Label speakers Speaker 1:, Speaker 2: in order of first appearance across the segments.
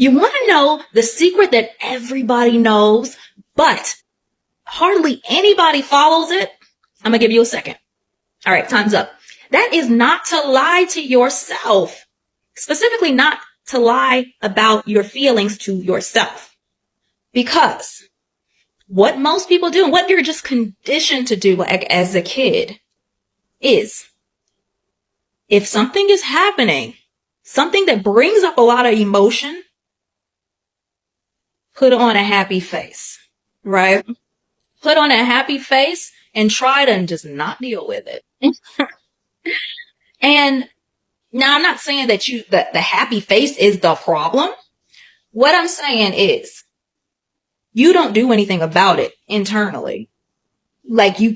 Speaker 1: You want to know the secret that everybody knows, but hardly anybody follows it? I'm going to give you a second. All right, time's up. That is not to lie to yourself. Specifically, not to lie about your feelings to yourself. Because what most people do, and what you're just conditioned to do as a kid, is if something is happening, something that brings up a lot of emotion, put on a happy face, right? Put on a happy face and try to just not deal with it. And now I'm not saying that the happy face is the problem. What I'm saying is you don't do anything about it internally. Like you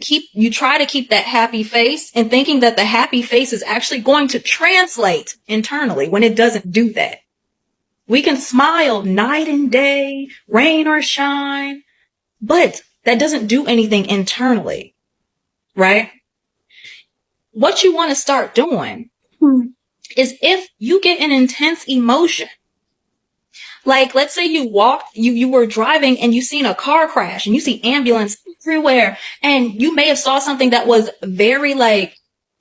Speaker 1: try to keep that happy face and thinking that the happy face is actually going to translate internally when it doesn't do that. We can smile night and day, rain or shine, but that doesn't do anything internally, right? What you want to start doing is if you get an intense emotion, like let's say you were driving and you seen a car crash and you see ambulance everywhere and you may have saw something that was very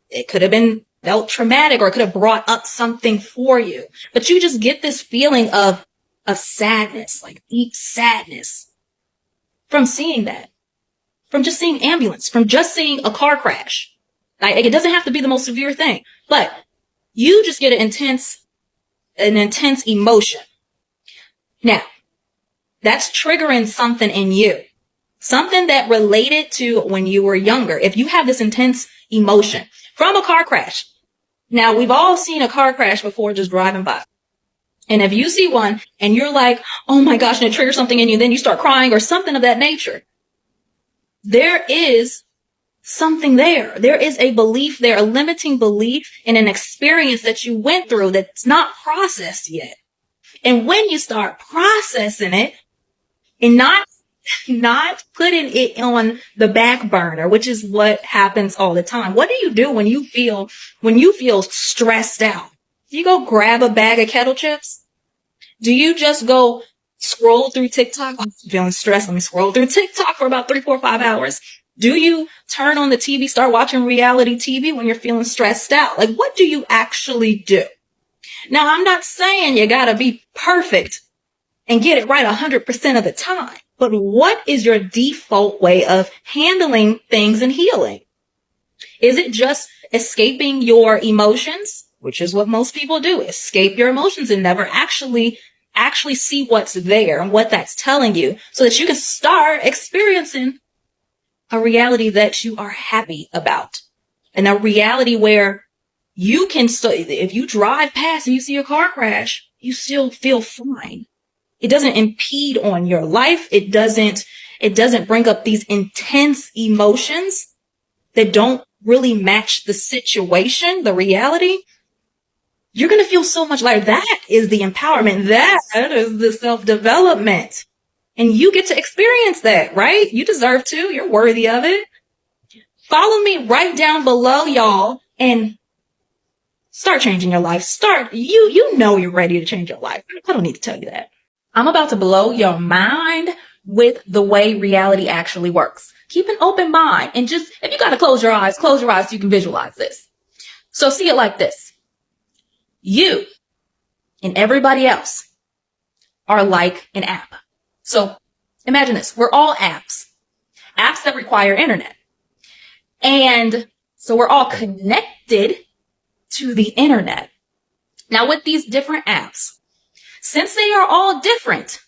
Speaker 1: it could have been felt traumatic or it could have brought up something for you, but you just get this feeling of sadness, like deep sadness from seeing that, from just seeing ambulance, from just seeing a car crash. Like it doesn't have to be the most severe thing, but you just get an intense emotion. Now, that's triggering something in you, something that related to when you were younger. If you have this intense emotion from a car crash, now we've all seen a car crash before just driving by. And if you see one and you're like, oh my gosh, and it triggers something in you, then you start crying or something of that nature. There is something there. There is a belief there, a limiting belief in an experience that you went through that's not processed yet. And when you start processing it and not putting it on the back burner, which is what happens all the time. What do you do when you feel stressed out? Do you go grab a bag of kettle chips? Do you just go scroll through TikTok? I'm feeling stressed. Let me scroll through TikTok for about 3, 4, 5 hours. Do you turn on the TV, start watching reality TV when you're feeling stressed out? Like, what do you actually do? Now, I'm not saying you gotta be perfect and get it right 100% of the time, but what is your default way of handling things and healing? Is it just escaping your emotions, which is what most people do, escape your emotions and never actually see what's there and what that's telling you so that you can start experiencing a reality that you are happy about, and a reality where you can if you drive past and you see a car crash, you still feel fine. It doesn't impede on your life. It doesn't bring up these intense emotions that don't really match the situation, the reality. You're going to feel so much lighter. That is the empowerment. That is the self-development. And you get to experience that, right? You deserve to. You're worthy of it. Follow me right down below, y'all, and start changing your life. You know you're ready to change your life. I don't need to tell you that. I'm about to blow your mind with the way reality actually works. Keep an open mind and just, if you got to close your eyes so you can visualize this. So see it like this. You and everybody else are like an app. So imagine this. We're all apps that require internet. And so we're all connected to the internet. Now with these different apps, since they are all different,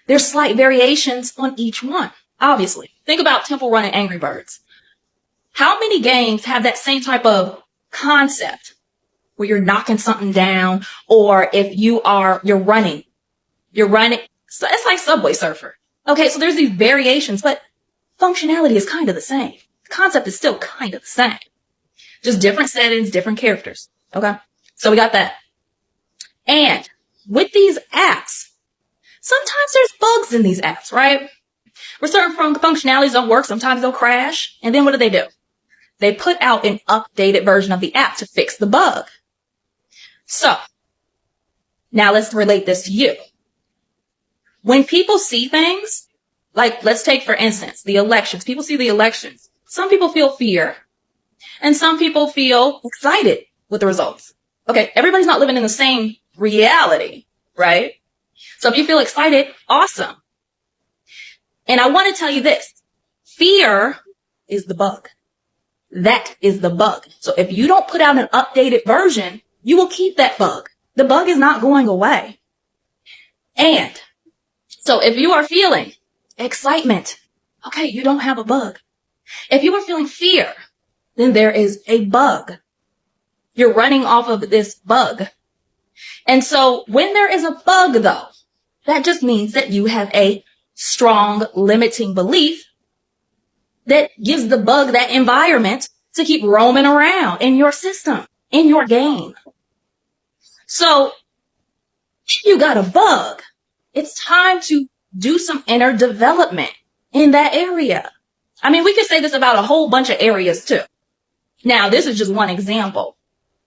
Speaker 1: there's slight variations on each one, obviously. Think about Temple Run and Angry Birds. How many games have that same type of concept where you're knocking something down, or if you're running. So it's like Subway Surfer. Okay, so there's these variations, but functionality is kind of the same. The concept is still kind of the same. Just different settings, different characters. Okay, so we got that. And with these apps, sometimes there's bugs in these apps, right? Where certain functionalities don't work, sometimes they'll crash. And then what do? They put out an updated version of the app to fix the bug. So Now let's relate this to you. When people see things, like let's take for instance, the elections. People see the elections. Some people feel fear and some people feel excited with the results. Okay, everybody's not living in the same reality, right? So if you feel excited, awesome. And I want to tell you this, fear is the bug. That is the bug. So if you don't put out an updated version, you will keep that bug. The bug is not going away. And so if you are feeling excitement, okay, you don't have a bug. If you are feeling fear, then there is a bug. You're running off of this bug. And so when there is a bug though, that just means that you have a strong limiting belief that gives the bug that environment to keep roaming around in your system, in your game. So if you got a bug, it's time to do some inner development in that area. I mean, we could say this about a whole bunch of areas too. Now, this is just one example.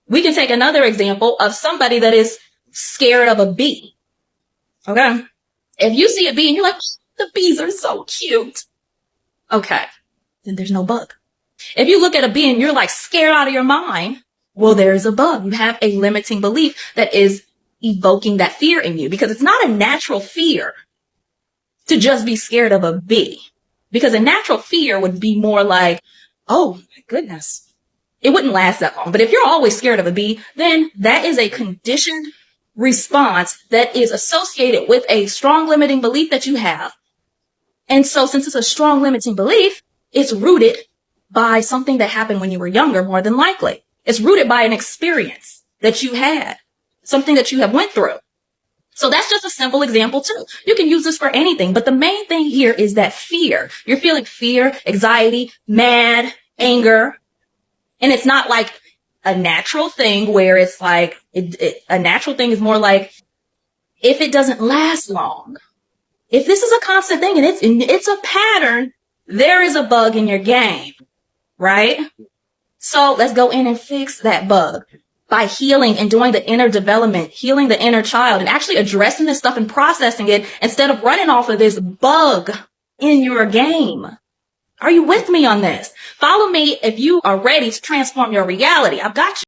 Speaker 1: We can take another example of somebody that is scared of a bee. Okay. If you see a bee and you're like, the bees are so cute. Okay. Then there's no bug. If you look at a bee and you're like scared out of your mind, well, there's a bug. You have a limiting belief that is evoking that fear in you, because it's not a natural fear to just be scared of a bee, because a natural fear would be more like, oh my goodness, it wouldn't last that long. But if you're always scared of a bee, then that is a conditioned response that is associated with a strong limiting belief that you have. And so since it's a strong limiting belief, it's rooted by something that happened when you were younger, more than likely. It's rooted by an experience that you had, something that you have went through. So that's just a simple example too. You can use this for anything, but the main thing here is that fear. You're feeling fear, anxiety, mad, anger. And it's not like a natural thing where it's like, a natural thing is more like, if it doesn't last long, if this is a constant thing and it's a pattern, there is a bug in your game, right? So let's go in and fix that bug by healing and doing the inner development, healing the inner child, and actually addressing this stuff and processing it instead of running off of this bug in your game. Are you with me on this? Follow me if you are ready to transform your reality. I've got you.